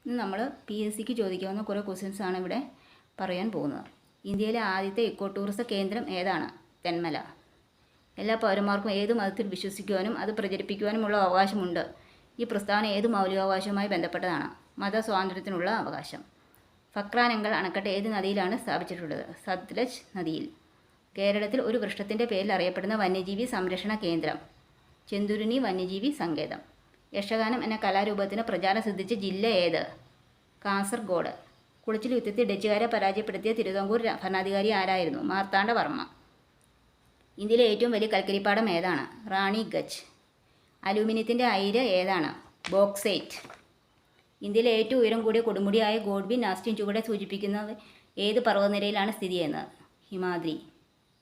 ഇന്ന് നമ്മൾ PSCക്ക് ചോദിക്കാവുന്ന കുറേ ക്വസ്റ്റ്യൻസാണ് ഇവിടെ പറയാൻ പോകുന്നത്. ഇന്ത്യയിലെ ആദ്യത്തെ ഇക്കോ ടൂറിസം കേന്ദ്രം ഏതാണ്? തെന്മല. എല്ലാ പൗരന്മാർക്കും ഏത് മതത്തിൽ വിശ്വസിക്കുവാനും അത് പ്രചരിപ്പിക്കുവാനുമുള്ള അവകാശമുണ്ട്. ഈ പ്രസ്താവന ഏത് മൗലികാവകാശവുമായി ബന്ധപ്പെട്ടതാണ്? മതസ്വാതന്ത്ര്യത്തിനുള്ള അവകാശം. ഫക്രാനങ്കൽ അണക്കെട്ട് ഏത് നദിയിലാണ് സ്ഥാപിച്ചിട്ടുള്ളത്? സത്ലജ് നദിയിൽ. കേരളത്തിൽ ഒരു വൃക്ഷത്തിൻ്റെ പേരിൽ അറിയപ്പെടുന്ന വന്യജീവി സംരക്ഷണ കേന്ദ്രം? ചെന്തുരുണി വന്യജീവി സങ്കേതം. യക്ഷഗാനം എന്ന കലാരൂപത്തിന് പ്രചാരം സിദ്ധിച്ച ജില്ല ഏത്? കാസർഗോഡ്. കുളച്ചിൽ യുദ്ധത്തിൽ ഡച്ചുകാരെ പരാജയപ്പെടുത്തിയ തിരുവിതാംകൂർ ഭരണാധികാരി ആരായിരുന്നു? മാർത്താണ്ഡവർമ്മ. ഇന്ത്യയിലെ ഏറ്റവും വലിയ കൽക്കരിപ്പാടം ഏതാണ്? റാണിഗഞ്ച്. അലൂമിനിയത്തിൻ്റെ അയിര് ഏതാണ്? ബോക്സൈറ്റ്. ഇന്ത്യയിലെ ഏറ്റവും ഉയരം കൂടിയ കൊടുമുടിയായ ഗോഡ്ബി നാസ്റ്റിൻ ചുവടെ സൂചിപ്പിക്കുന്നത് ഏത് പർവ്വതനിരയിലാണ് സ്ഥിതി ചെയ്യുന്നത്? ഹിമാദ്രി.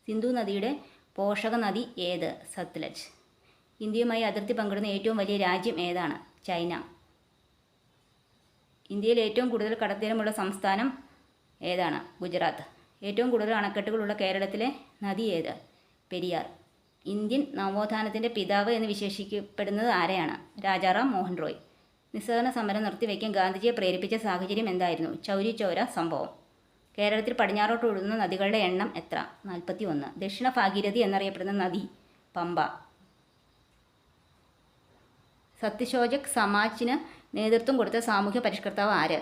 സിന്ധു നദിയുടെ പോഷക നദി ഏത്? സത്ലജ്. ഇന്ത്യയുമായി അതിർത്തി പങ്കിടുന്ന ഏറ്റവും വലിയ രാജ്യം ഏതാണ്? ചൈന. ഇന്ത്യയിൽ ഏറ്റവും കൂടുതൽ കടൽത്തീരമുള്ള സംസ്ഥാനം ഏതാണ്? ഗുജറാത്ത്. ഏറ്റവും കൂടുതൽ അണക്കെട്ടുകളുള്ള കേരളത്തിലെ നദി ഏത്? പെരിയാർ. ഇന്ത്യൻ നവോത്ഥാനത്തിൻ്റെ പിതാവ് എന്ന് വിശേഷിക്കപ്പെടുന്നത് ആരെയാണ്? രാജാറാം മോഹൻ റോയ്. നിസ്സഹകരണ സമരം നിർത്തിവെക്കാൻ ഗാന്ധിജിയെ പ്രേരിപ്പിച്ച സാഹചര്യം എന്തായിരുന്നു? ചൗരി ചൗര സംഭവം. കേരളത്തിൽ പടിഞ്ഞാറോട്ട് ഒഴുകുന്ന നദികളുടെ എണ്ണം എത്ര? 41. ദക്ഷിണ ഭാഗീരഥി എന്നറിയപ്പെടുന്ന നദി? പമ്പ. സത്യശോധക് സമാജിന് നേതൃത്വം കൊടുത്ത സാമൂഹ്യ പരിഷ്കർത്താവ് ആര്?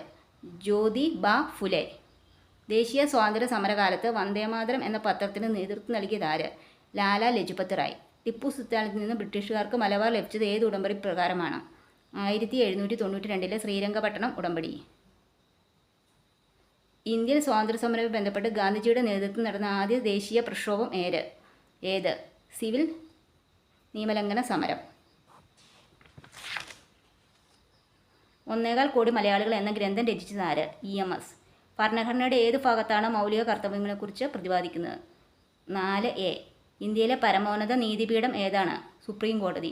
ജ്യോതിബ ഫുലെ. ദേശീയ സ്വാതന്ത്ര്യ സമരകാലത്ത് വന്ദേമാതരം എന്ന പത്രത്തിന് നേതൃത്വം നൽകിയത് ആര്? ലാല ലജ്പത് റായ്. ടിപ്പു സുൽത്താനിൽ നിന്ന് ബ്രിട്ടീഷുകാർക്ക് മലബാർ ലഭിച്ചത് ഏത് ഉടമ്പടി പ്രകാരമാണ്? 1792 ശ്രീരംഗപട്ടണം ഉടമ്പടി. ഇന്ത്യൻ സ്വാതന്ത്ര്യ സമരവുമായി ബന്ധപ്പെട്ട് ഗാന്ധിജിയുടെ നേതൃത്വം നടന്ന ആദ്യ ദേശീയ പ്രക്ഷോഭം ഏത്? സിവിൽ നിയമലംഘന സമരം. 1.25 കോടി മലയാളികൾ എന്ന ഗ്രന്ഥം രചിച്ചത് ആര്? EMS. ഭരണഘടനയുടെ ഏത് ഭാഗത്താണ് മൗലിക കർത്തവ്യങ്ങളെക്കുറിച്ച് പ്രതിപാദിക്കുന്നത്? 4A. ഇന്ത്യയിലെ പരമോന്നത നീതിപീഠം ഏതാണ്? സുപ്രീം കോടതി.